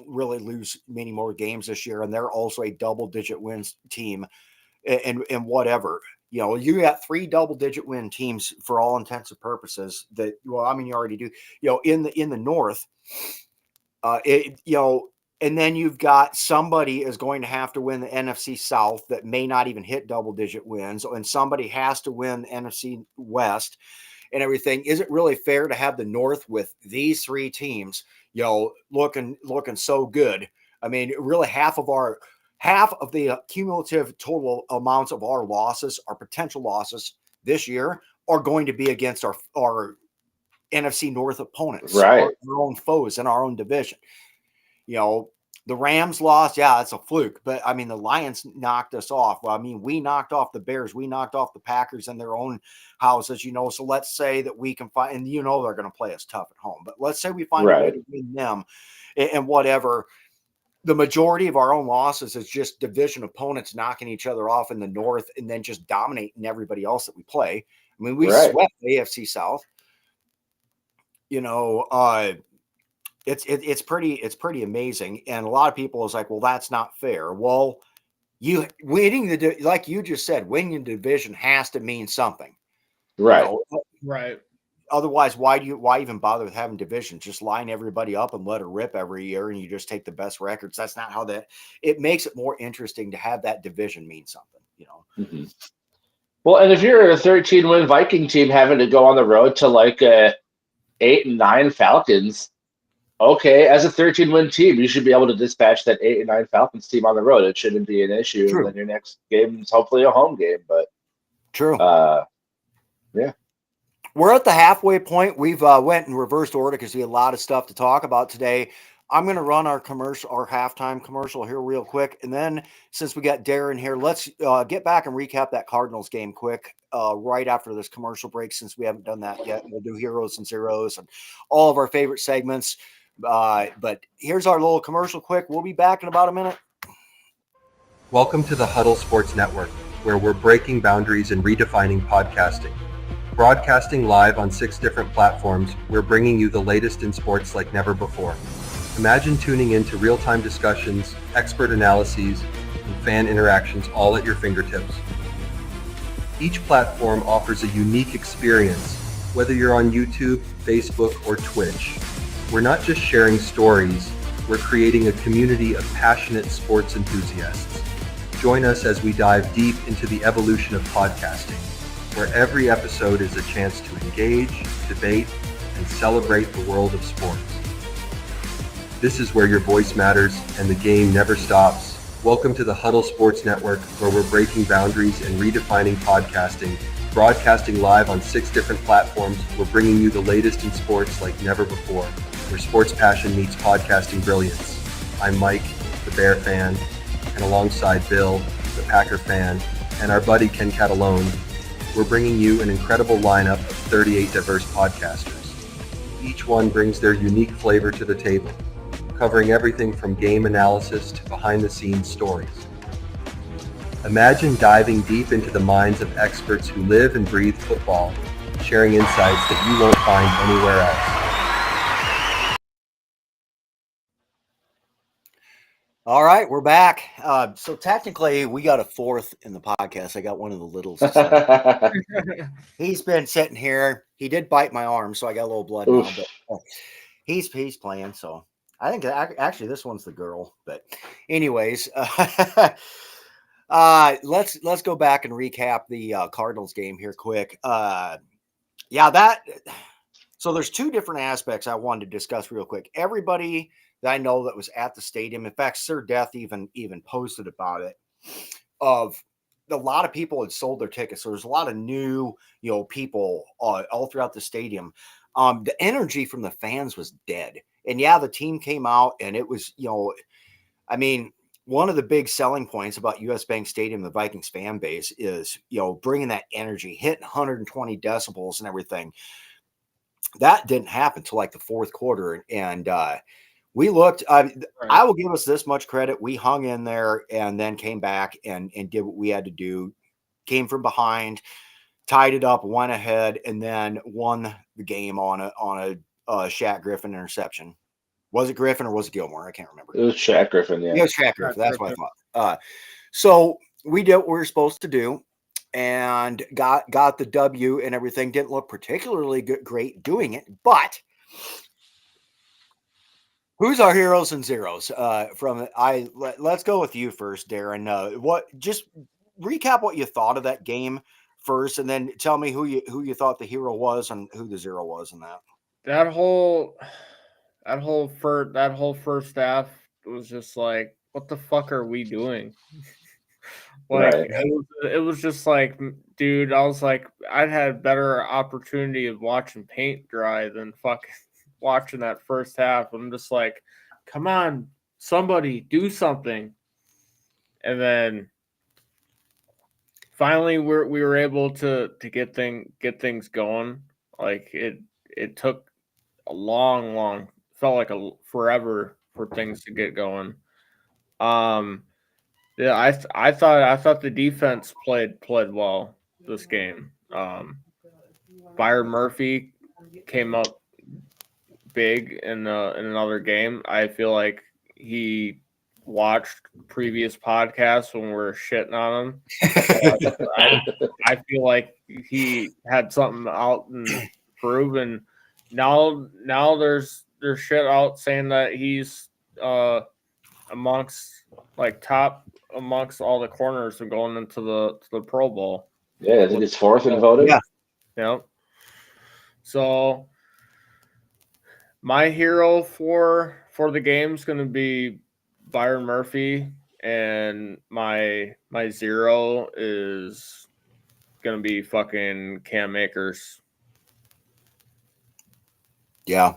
really lose many more games this year, and they're also a double-digit wins team, and whatever. You got 3 double-digit win teams for all intents and purposes. That, you already do. In the North, and then you've got somebody is going to have to win the NFC South that may not even hit double-digit wins, and somebody has to win the NFC West and everything. Is it really fair to have the North with these 3 teams, looking so good? I mean, really half of the cumulative total amounts of our losses, our potential losses this year, are going to be against our NFC North opponents, our own foes in our own division. The Rams lost. Yeah, that's a fluke. But, I mean, the Lions knocked us off. Well, I mean, we knocked off the Bears. We knocked off the Packers in their own houses, So let's say that we can find – and they're going to play us tough at home. But let's say we find a way to win them and whatever. The majority of our own losses is just division opponents knocking each other off in the North and then just dominating everybody else that we play. I mean, we swept the AFC South. It's pretty amazing, and a lot of people is like, well, that's not fair. Well, winning like you just said, winning the division has to mean something,
right?
Right.
Otherwise, why even bother with having divisions? Just line everybody up and let it rip every year, and you just take the best records. That's not how it makes it more interesting to have that division mean something,
Mm-hmm. Well, and if you're a 13-win Viking team having to go on the road to like a 8-9 Falcons. Okay, as a 13-win team, you should be able to dispatch that 8-9 Falcons team on the road. It shouldn't be an issue.
True.
And then your next game is hopefully a home game. But
true.
Yeah.
We're at the halfway point. We've went in reverse order because we had a lot of stuff to talk about today. I'm going to run our halftime commercial here real quick. And then since we got Darren here, let's get back and recap that Cardinals game quick right after this commercial break, since we haven't done that yet. We'll do heroes and zeros and all of our favorite segments. But here's our little commercial quick. We'll be back in about a minute.
Welcome to the Huddle Sports Network, where we're breaking boundaries and redefining podcasting. Broadcasting live on 6 different platforms, we're bringing you the latest in sports like never before. Imagine tuning into real-time discussions, expert analyses, and fan interactions all at your fingertips. Each platform offers a unique experience, whether you're on YouTube, Facebook, or Twitch. We're not just sharing stories, we're creating a community of passionate sports enthusiasts. Join us as we dive deep into the evolution of podcasting, where every episode is a chance to engage, debate, and celebrate the world of sports. This is where your voice matters and the game never stops. Welcome to the Huddle Sports Network, where we're breaking boundaries and redefining podcasting. Broadcasting live on 6 different platforms, we're bringing you the latest in sports like never before, where sports passion meets podcasting brilliance. I'm Mike, the Bear fan, and alongside Bill, the Packer fan, and our buddy Ken Catalone, we're bringing you an incredible lineup of 38 diverse podcasters. Each one brings their unique flavor to the table, covering everything from game analysis to behind-the-scenes stories. Imagine diving deep into the minds of experts who live and breathe football, sharing insights that you won't find anywhere else.
All right, we're back. So technically, we got a fourth in the podcast. I got one of the littles. He's been sitting here. He did bite my arm, so I got a little blood now. But he's playing. So I think actually this one's the girl. But anyways, let's go back and recap the Cardinals game here quick. So there's two different aspects I wanted to discuss real quick. Everybody that I know that was at the stadium, in fact, Sir Death even posted about it, of a lot of people had sold their tickets. So there's a lot of new, people all throughout the stadium. The energy from the fans was dead. And yeah, the team came out and it was, one of the big selling points about US Bank Stadium, the Vikings fan base, is, bringing that energy, hitting 120 decibels and everything. That didn't happen till like the fourth quarter. And we looked, I will give us this much credit. We hung in there and then came back and did what we had to do. Came from behind, tied it up, went ahead, and then won the game on a Shaq Griffin interception. Was it Griffin or was it Gilmore? I can't remember.
It was Shaq Griffin, yeah.
It was Shaq Griffin. That's what I thought. So we did what we were supposed to do and got the W and everything. Didn't look particularly great doing it, but who's our heroes and zeros? Let's go with you first, Darren. Just recap what you thought of that game first, and then tell me who you thought the hero was and who the zero was in that.
That whole first half was just like, what the fuck are we doing? It was just like, dude, I was like, I'd had better opportunity of watching paint dry than fucking watching that first half. I'm just like, come on, somebody do something. And then finally we were able to get things going. Like it took a long felt like forever for things to get going. I thought the defense played well this game. Byron Murphy came up big in another game. I feel like he watched previous podcasts when we were shitting on him. I feel like he had something out and prove, and now there's shit out saying that he's amongst all the corners and going into the Pro Bowl.
Yeah, I think it's fourth and voted.
Yeah. So my hero for the game is going to be Byron Murphy, and my zero is going to be fucking Cam Akers.
Yeah.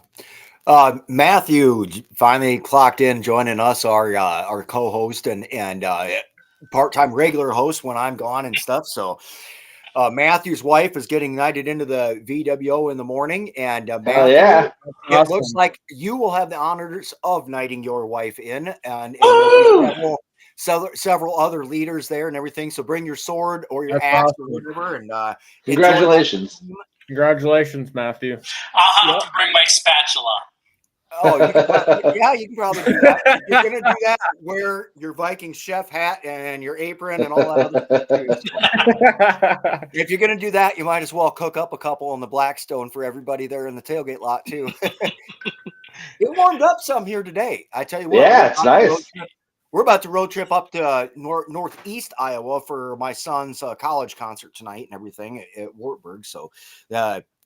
Matthew finally clocked in, joining us, our co-host and part-time regular host when I'm gone and stuff. So Matthew's wife is getting knighted into the VWO in the morning, and Matthew, it looks like you will have the honors of knighting your wife in, and several other leaders there and everything. So bring your sword or your axe or whatever, and
congratulations.
Congratulations, Matthew.
I'll have to bring my spatula.
Oh, you can probably do that. If you're going to do that, wear your Viking chef hat and your apron and all that other stuff. If you're going to do that, you might as well cook up a couple on the Blackstone for everybody there in the tailgate lot, too. It warmed up some here today. I tell you what.
Yeah, it's nice.
We're about to road trip up to northeast Iowa for my son's college concert tonight and everything at Wartburg. So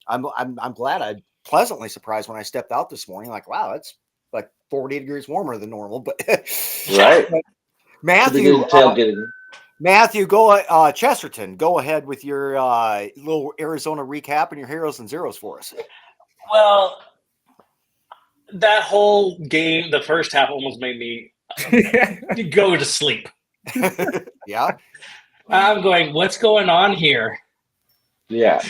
I'm glad I pleasantly surprised when I stepped out this morning. Like, wow, it's like 40 degrees warmer than normal. But
right,
Matthew, go Chesterton. Go ahead with your little Arizona recap and your heroes and zeros for us.
Well, that whole game, the first half almost made me go to sleep.
Yeah.
I'm going, what's going on here?
Yeah.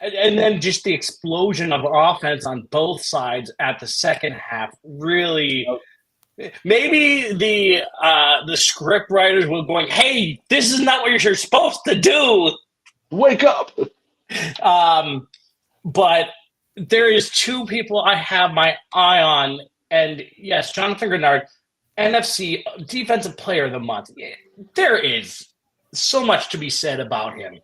And then just the explosion of offense on both sides at the second half really. Maybe the script writers were going, "Hey, this is not what you're supposed to do."
Wake up.
But there is two people I have my eye on, and yes, Jonathan Grenard, NFC Defensive Player of the Month. There is so much to be said about him.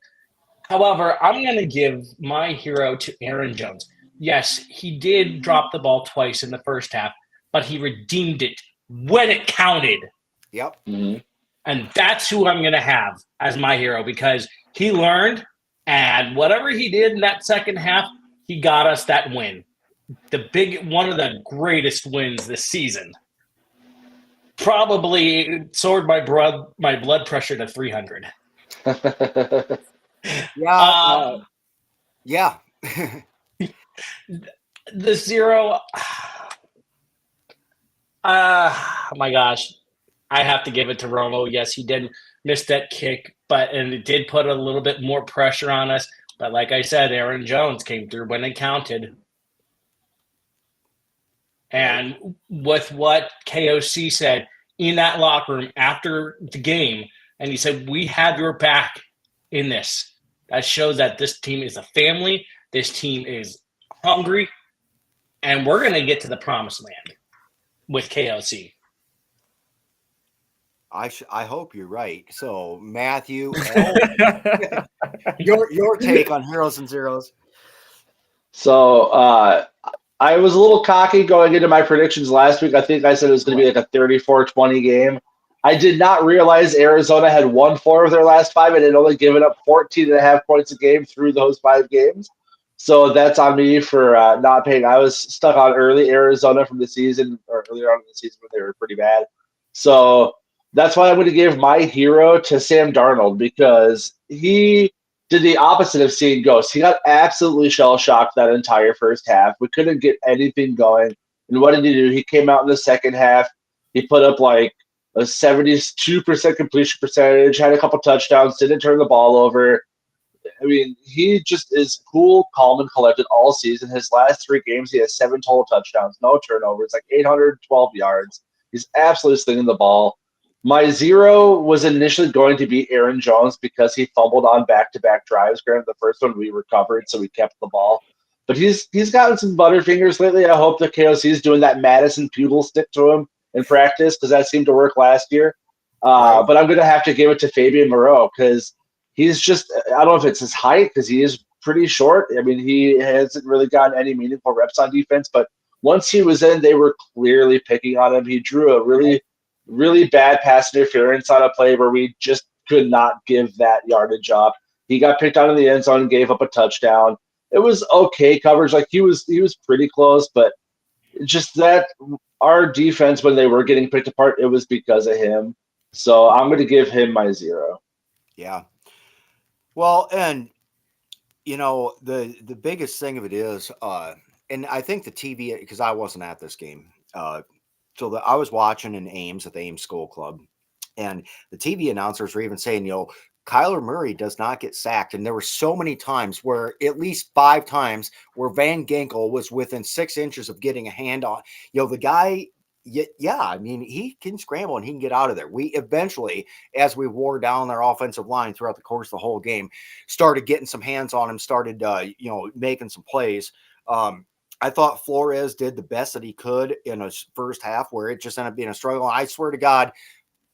However, I'm going to give my hero to Aaron Jones. Yes, he did drop the ball twice in the first half, but he redeemed it when it counted.
Yep.
Mm-hmm.
And that's who I'm going to have as my hero because he learned, and whatever he did in that second half, he got us that win. One of the greatest wins this season. Probably soared my blood pressure to 300.
Yeah. Yeah.
The zero. My gosh. I have to give it to Romo. Yes, he did miss that kick, and it did put a little bit more pressure on us. But like I said, Aaron Jones came through when it counted. And with what KOC said in that locker room after the game, and he said, we have your back in this. That shows that this team is a family. This team is hungry. And we're going to get to the promised land with KOC.
I hope you're right. So, Matthew, your take on heroes and zeros.
So I was a little cocky going into my predictions last week. I think I said it was going to be like a 34-20 game. I did not realize Arizona had won 4 of their last 5 and had only given up 14.5 points a game through those 5 games. So that's on me for not paying. I was stuck on early Arizona from the season, or earlier on in the season when they were pretty bad. So that's why I'm going to give my hero to Sam Darnold because he did the opposite of seeing ghosts. He got absolutely shell-shocked that entire first half. We couldn't get anything going. And what did he do? He came out in the second half. He put up like a 72% completion percentage, had a couple touchdowns, didn't turn the ball over. I mean, he just is cool, calm, and collected all season. His last 3 games, he has 7 total touchdowns, no turnovers, like 812 yards. He's absolutely slinging the ball. My zero was initially going to be Aaron Jones because he fumbled on back-to-back drives. Granted, the first one we recovered, so we kept the ball. But he's gotten some butterfingers lately. I hope the KOC is doing that Madison Pudel stick to him in practice because that seemed to work last year. But I'm going to have to give it to Fabian Moreau because he's just – I don't know if it's his height because he is pretty short. I mean, he hasn't really gotten any meaningful reps on defense. But once he was in, they were clearly picking on him. He drew a really bad pass interference on a play where we just could not give that yardage up. He got picked out in the end zone and gave up a touchdown. It was okay coverage. Like he was pretty close, but just that our defense, when they were getting picked apart, it was because of him. So I'm going to give him my zero.
Yeah. Well, and you know, the biggest thing of it is, and I think the TV, because I wasn't at this game, so I was watching in Ames at the Ames School Club, and the TV announcers were even saying, you know, Kyler Murray does not get sacked. And there were so many times where at least 5 times where Van Ginkel was within 6 inches of getting a hand on, you know, the guy. Yeah, I mean, he can scramble and he can get out of there. We eventually, as we wore down their offensive line throughout the course of the whole game, started getting some hands on him, started, you know, making some plays. I thought Flores did the best that he could in a first half where it just ended up being a struggle. And I swear to God,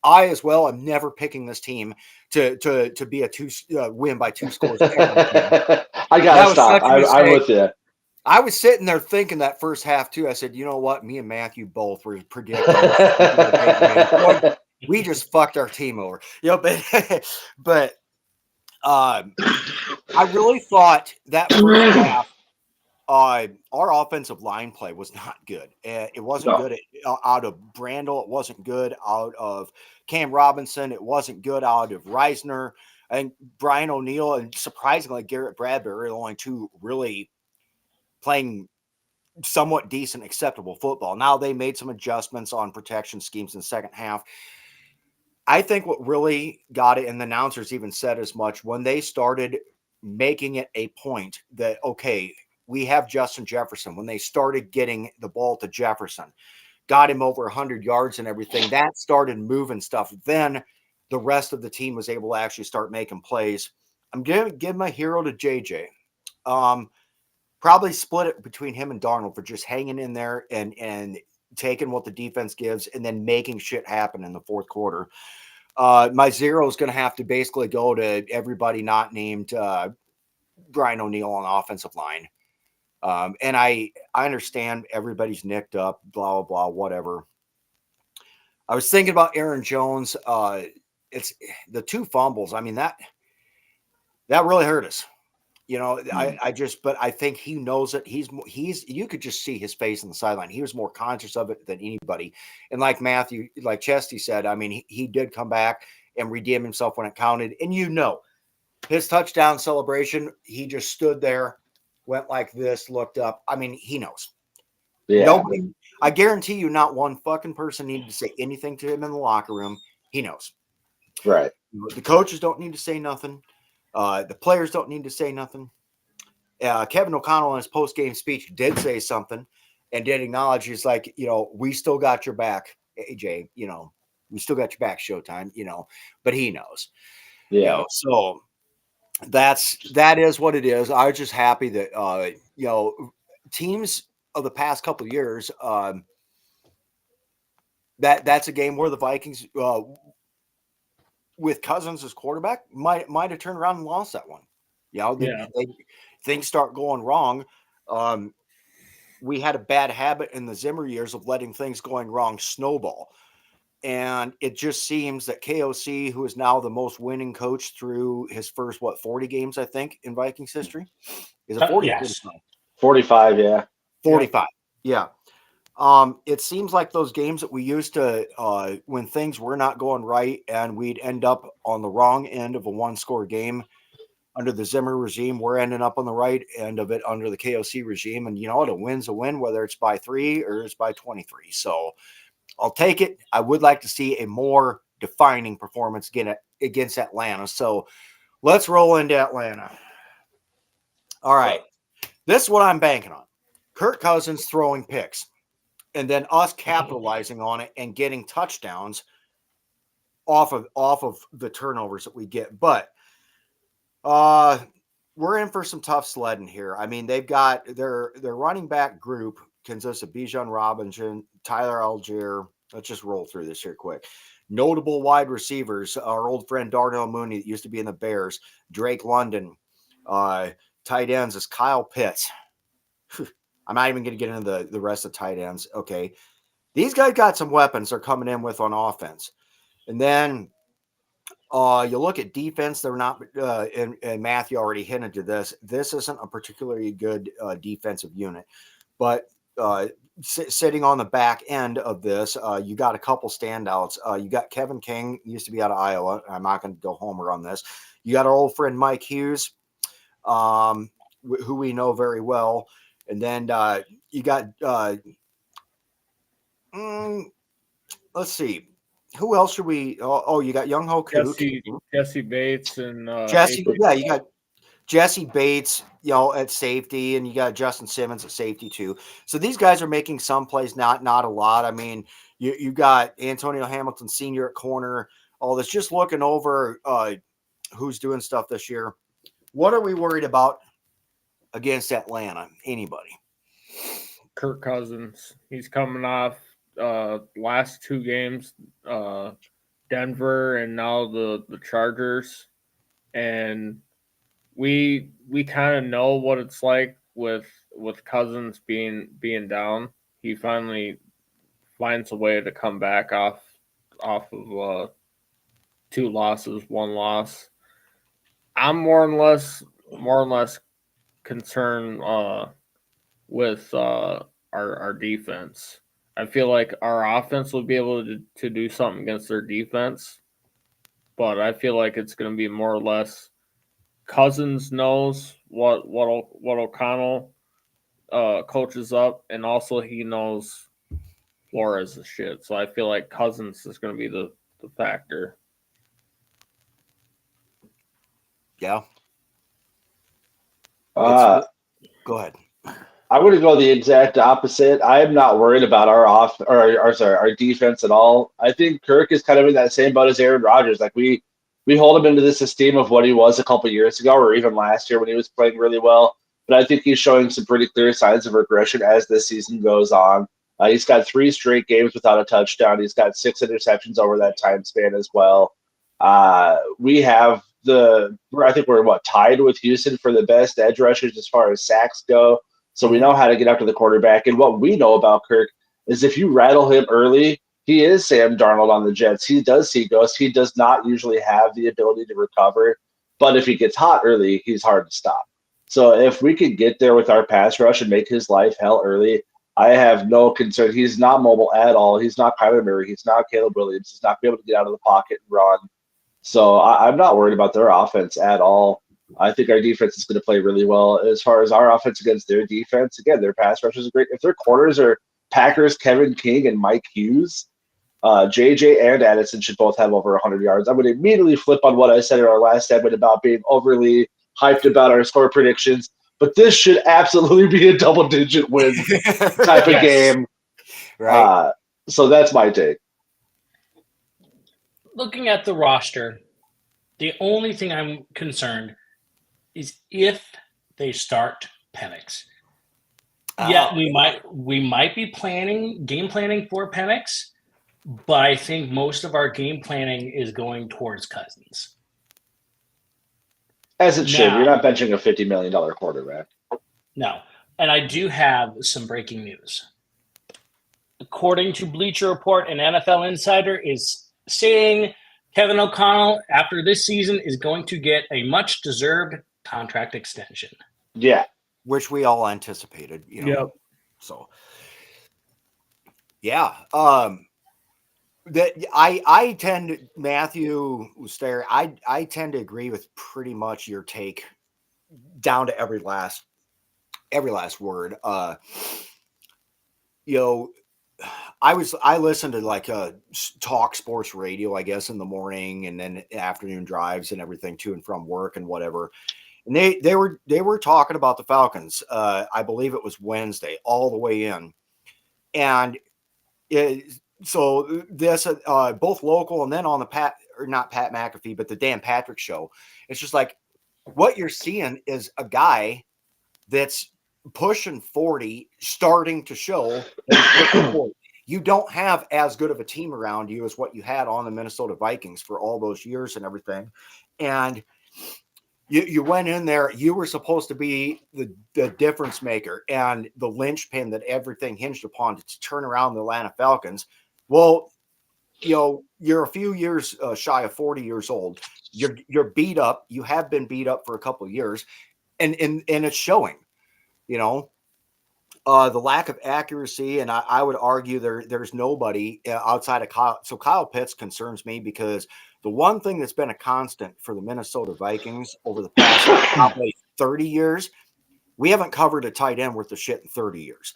I as well am never picking this team to be a win by 2 scores.
I gotta stop. I'm with you.
I was sitting there thinking that first half too. I said, you know what? Me and Matthew both were predicting we just fucked our team over. You know, but I really thought that first half, our offensive line play was not good. It wasn't good out of Brandel. It wasn't good out of Cam Robinson. It wasn't good out of Reisner. And Brian O'Neill and surprisingly Garrett Bradbury are the only 2 really playing somewhat decent, acceptable football. Now they made some adjustments on protection schemes in the second half. I think what really got it, and the announcers even said as much, when they started making it a point that, okay, we have Justin Jefferson, when they started getting the ball to Jefferson, got him over 100 yards and everything, that started moving stuff. Then the rest of the team was able to actually start making plays. I'm going to give my hero to JJ. Probably split it between him and Darnold for just hanging in there and taking what the defense gives and then making shit happen in the fourth quarter. My zero is going to have to basically go to everybody not named Brian O'Neill on the offensive line. And I understand everybody's nicked up, blah, blah, blah, whatever. I was thinking about Aaron Jones. It's the 2 fumbles. I mean, that really hurt us. You know, but I think he knows it. You could just see his face on the sideline. He was more conscious of it than anybody. And like Matthew, like Chesty said, I mean, he did come back and redeem himself when it counted. And his touchdown celebration, he just stood there, went like this, looked up. I mean, he knows.
Yeah.
Nobody, I guarantee you, not one fucking person needed to say anything to him in the locker room. He knows.
Right.
The coaches don't need to say nothing. The players don't need to say nothing. Kevin O'Connell in his post-game speech did say something and did acknowledge, he's like, we still got your back, AJ, we still got your back, Showtime, but he knows.
Yeah.
So that is what it is. I was just happy that, teams of the past couple of years, that's a game where the Vikings, with Cousins as quarterback, might have turned around and lost that one. Things start going wrong. We had a bad habit in the Zimmer years of letting things going wrong snowball. And it just seems that KOC, who is now the most winning coach through his first, 40 games, I think, in Vikings history? Is it 40?
Yes.
45, yeah.
45, yeah. It seems like those games that we used to, when things were not going right and we'd end up on the wrong end of a 1-score game under the Zimmer regime, we're ending up on the right end of it under the KOC regime. And a win's a win, whether it's by 3 or it's by 23. So I'll take it. I would like to see a more defining performance against Atlanta. So let's roll into Atlanta. All right. This is what I'm banking on. Kirk Cousins throwing picks and then us capitalizing on it and getting touchdowns off of the turnovers that we get. But we're in for some tough sledding here. I mean, they've got their running back group consists of Bijan Robinson, Tyler Algier. Let's just roll through this here quick. Notable wide receivers, our old friend Darnell Mooney that used to be in the Bears, Drake London. Tight ends is Kyle Pitts. I'm not even going to get into the rest of tight ends. Okay. These guys got some weapons they're coming in with on offense. And then you look at defense, they're not, and Matthew already hinted to this. This isn't a particularly good defensive unit, but sitting on the back end of this, you got a couple standouts. You got Kevin King, used to be out of Iowa. I'm not going to go homer on this. You got our old friend Mike Hughes, who we know very well. And then you got, let's see. Who else should we? You got Young Ho Koo.
Jesse Bates and
Jesse. Yeah, you got Jesse Bates, at safety, and you got Justin Simmons at safety too. So these guys are making some plays, not a lot. I mean, you got Antonio Hamilton Sr. at corner. All this, just looking over who's doing stuff this year. What are we worried about against Atlanta? Anybody?
Kirk Cousins. He's coming off last 2 games, Denver and now the Chargers, and we kind of know what it's like with Cousins being down. He finally finds a way to come back off of 2 losses, 1 loss. I'm more or less concerned with our defense. I feel like our offense will be able to do something against their defense, but I feel like it's going to be more or less Cousins knows what O'Connell coaches up, and also he knows Flores is shit. So I feel like Cousins is going to be the factor.
Yeah.
Uh,
Go ahead.
I'm going to go the exact opposite. I am not worried about our defense at all. I think Kirk is kind of in that same boat as Aaron Rodgers. Like we hold him into this esteem of what he was a couple years ago, or even last year when he was playing really well. But I think he's showing some pretty clear signs of regression as this season goes on. He's got 3 straight games without a touchdown. He's got 6 interceptions over that time span as well. We have I think we're tied with Houston for the best edge rushers as far as sacks go. So we know how to get after the quarterback. And what we know about Kirk is if you rattle him early, he is Sam Darnold on the Jets. He does see ghosts. He does not usually have the ability to recover. But if he gets hot early, he's hard to stop. So if we could get there with our pass rush and make his life hell early, I have no concern. He's not mobile at all. He's not Kyler Murray. He's not Caleb Williams. He's not going to be able to get out of the pocket and run. So I'm not worried about their offense at all. I think our defense is going to play really well. As far as our offense against their defense, again, their pass rushers are great. If their corners are Packers, Kevin King, and Mike Hughes, JJ and Addison should both have over 100 yards. I'm going to immediately flip on what I said in our last segment about being overly hyped about our score predictions. But this should absolutely be a double-digit win type of game.
Right.
So that's my take.
Looking at the roster, the only thing I'm concerned is if they start Penix. Yeah, we might be game planning for Penix, but I think most of our game planning is going towards Cousins.
As it should. You're not benching a $50 million quarterback.
No. And I do have some breaking news. According to Bleacher Report, an NFL insider is saying Kevin O'Connell, after this season, is going to get a much-deserved contract extension.
Yeah.
Which we all anticipated,
Yep.
So, yeah. That I tend, Matthew Stare, I tend to agree with pretty much your take down to every last word. I listened to like talk sports radio, I guess, in the morning and then afternoon drives and everything to and from work and whatever. And they were talking about the Falcons. I believe it was Wednesday, all the way in, and so this both local and then on the not Pat McAfee, but the Dan Patrick show. It's just like what you're seeing is a guy that's pushing 40, starting to show. You don't have as good of a team around you as what you had on the Minnesota Vikings for all those years and everything, and you went in there. You were supposed to be the difference maker and the linchpin that everything hinged upon to turn around the Atlanta Falcons. Well, you're a few years shy of 40 years old. You're beat up. You have been beat up for a couple of years, and it's showing. The lack of accuracy, and I would argue there's nobody outside of Kyle. So Kyle Pitts concerns me because the one thing that's been a constant for the Minnesota Vikings over the past probably 30 years, we haven't covered a tight end worth of shit in 30 years.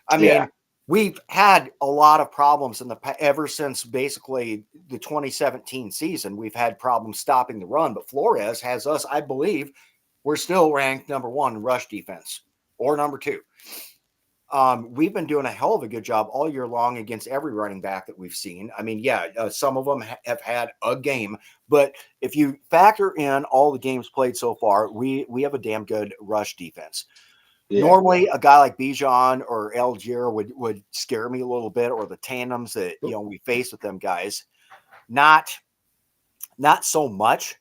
I mean, we've had a lot of problems ever since basically the 2017 season. We've had problems stopping the run, but Flores has us, I believe, we're still ranked number 1 in rush defense or number 2. We've been doing a hell of a good job all year long against every running back that we've seen. I mean, some of them have had a game, but if you factor in all the games played so far, we have a damn good rush defense. Yeah. Normally, a guy like Bijan or Algier would scare me a little bit, or the tandems that we face with them guys. Not so much,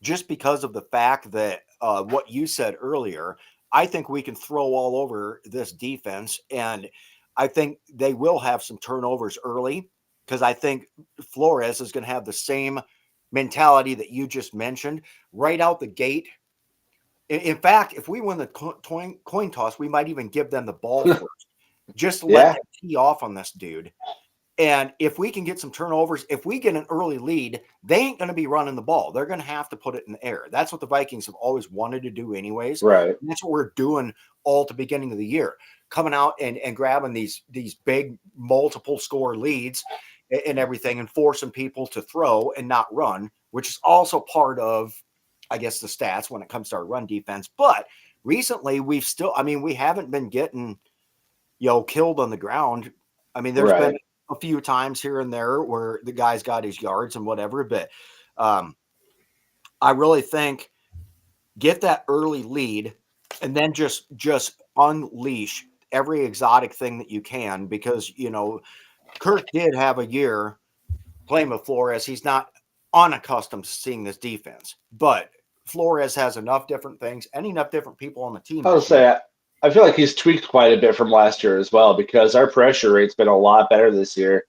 just because of the fact that what you said earlier. I think we can throw all over this defense, and I think they will have some turnovers early because I think Flores is going to have the same mentality that you just mentioned right out the gate. In fact, if we win the coin toss, we might even give them the ball first, just to let them tee off on this dude. And if we can get some turnovers, if we get an early lead, they ain't going to be running the ball. They're going to have to put it in the air. That's what the Vikings have always wanted to do anyways.
Right.
And that's what we're doing all at the beginning of the year, coming out and grabbing these big multiple score leads and everything, and forcing people to throw and not run, which is also part of, I guess, the stats when it comes to our run defense. But recently we haven't been getting, killed on the ground. I mean, there's been a few times here and there where the guy's got his yards and whatever, but I really think get that early lead and then just unleash every exotic thing that you can, because, Kirk did have a year playing with Flores. He's not unaccustomed to seeing this defense, but Flores has enough different things and enough different people on the team.
I'll say, I feel like he's tweaked quite a bit from last year as well, because our pressure rate's been a lot better this year.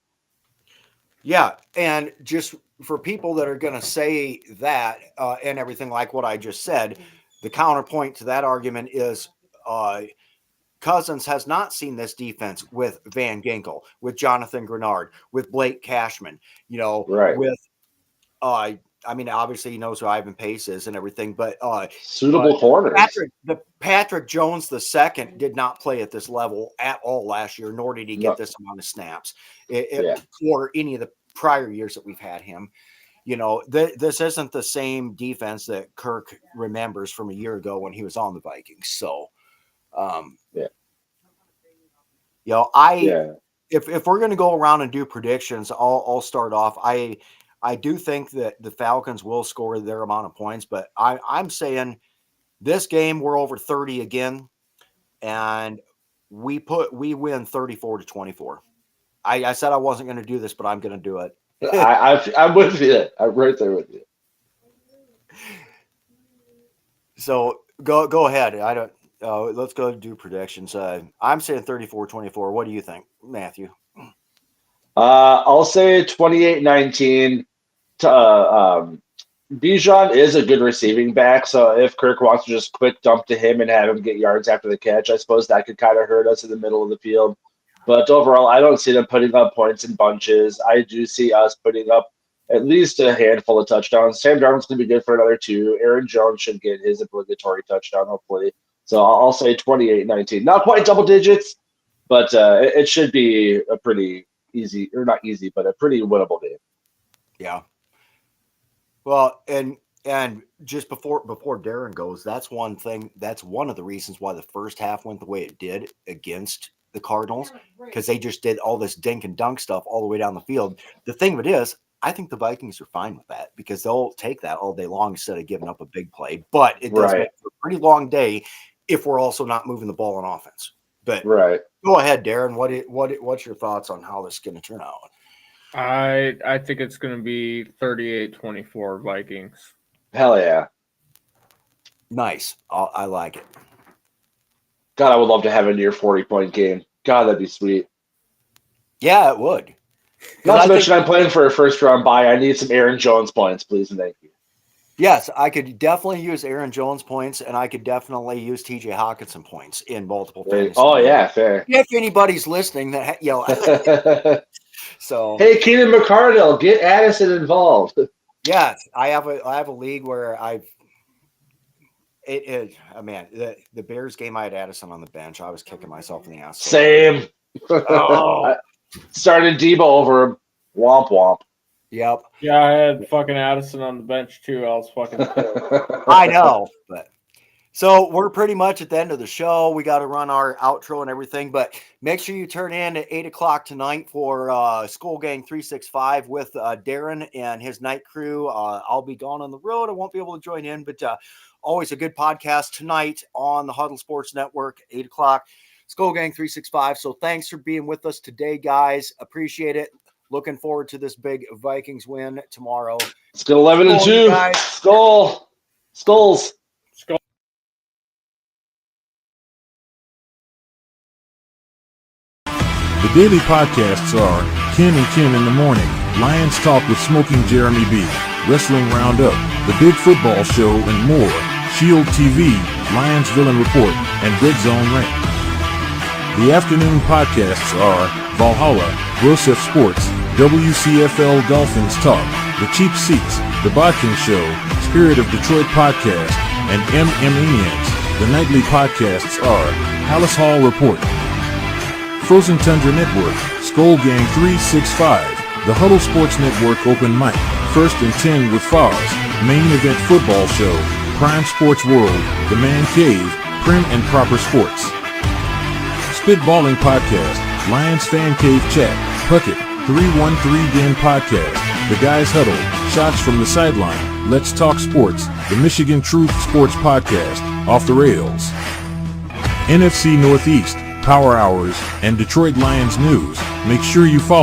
Yeah, and just for people that are going to say that and everything like what I just said, the counterpoint to that argument is Cousins has not seen this defense with Van Ginkel, with Jonathan Grenard, with Blake Cashman, with obviously he knows who Ivan Pace is and everything, but
suitable corners.
Patrick Jones II did not play at this level at all last year, nor did he get this amount of snaps or any of the prior years that we've had him. This isn't the same defense that Kirk remembers from a year ago when he was on the Vikings. So, if we're going to go around and do predictions, I'll start off. I do think that the Falcons will score their amount of points, but I'm saying this game we're over 30 again, and we win 34-24. I said I wasn't going to do this, but I'm going to do it.
I'm with you. I'm right there with you.
So go ahead. I don't. Let's go do predictions. I'm saying 34-24. What do you think, Matthew?
I'll say 28-19. Bijan is a good receiving back, so if Kirk wants to just quick dump to him and have him get yards after the catch, I suppose that could kind of hurt us in the middle of the field. But overall, I don't see them putting up points in bunches. I do see us putting up at least a handful of touchdowns. Sam Darnold's going to be good for another 2. Aaron Jones should get his obligatory touchdown, hopefully. So I'll say 28-19. Not quite double digits, but it should be a pretty easy, or not easy, but a pretty winnable game.
Yeah. Well, and just before Darren goes, that's one thing. That's one of the reasons why the first half went the way it did against the Cardinals, because they just did all this dink and dunk stuff all the way down the field. The thing of it is, I think the Vikings are fine with that, because they'll take that all day long instead of giving up a big play. But it does make for a pretty long day if we're also not moving the ball on offense. But go ahead, Darren. What's your thoughts on how this is going to turn out?
I think it's going to be 38-24 Vikings.
Hell yeah.
Nice. I like it.
God, I would love to have a near 40-point game. God, that'd be sweet.
Yeah, it would.
Not to mention, I'm playing for a first-round bye. I need some Aaron Jones points, please and thank you.
Yes, I could definitely use Aaron Jones points, and I could definitely use T.J. Hawkinson points in multiple fantasy.
Oh, yeah, fair.
If anybody's listening, that so
hey, Keenan McCardell, get Addison involved.
Yeah, I have a league where the Bears game, I had Addison on the bench. I was kicking myself in the ass.
Same. Started Debo over him. Womp womp.
Yep.
Yeah, I had fucking Addison on the bench too. I was fucking.
I know, but so we're pretty much at the end of the show. We got to run our outro and everything, but make sure you turn in at 8:00 tonight for Skull Gang 365 with Darren and his night crew. I'll be gone on the road. I won't be able to join in, but always a good podcast tonight on the Huddle Sports Network, 8:00. Skull Gang 365. So thanks for being with us today, guys. Appreciate it. Looking forward to this big Vikings win tomorrow.
Let's go 11-2. Skull. Skulls.
The daily podcasts are Ken and Ken in the Morning, Lions Talk with Smoking Jeremy B, Wrestling Roundup, The Big Football Show, and more, Shield TV, Lions Villain Report, and Red Zone Rant. The afternoon podcasts are Valhalla, Grosef Sports, WCFL Dolphins Talk, The Cheap Seats, The Bodkin Show, Spirit of Detroit Podcast, and MMENs. The nightly podcasts are Hallis Hall Report, Frozen Tundra Network, Skull Gang 365, The Huddle Sports Network Open Mic, First and 10 with Foz, Main Event Football Show, Prime Sports World, The Man Cave, Prim and Proper Sports. Spitballing Podcast, Lions Fan Cave Chat, Puckett, 313 Den Podcast, The Guys Huddle, Shots from the Sideline, Let's Talk Sports, The Michigan Truth Sports Podcast, Off the Rails. NFC Northeast, Power Hours, and Detroit Lions News. Make sure you follow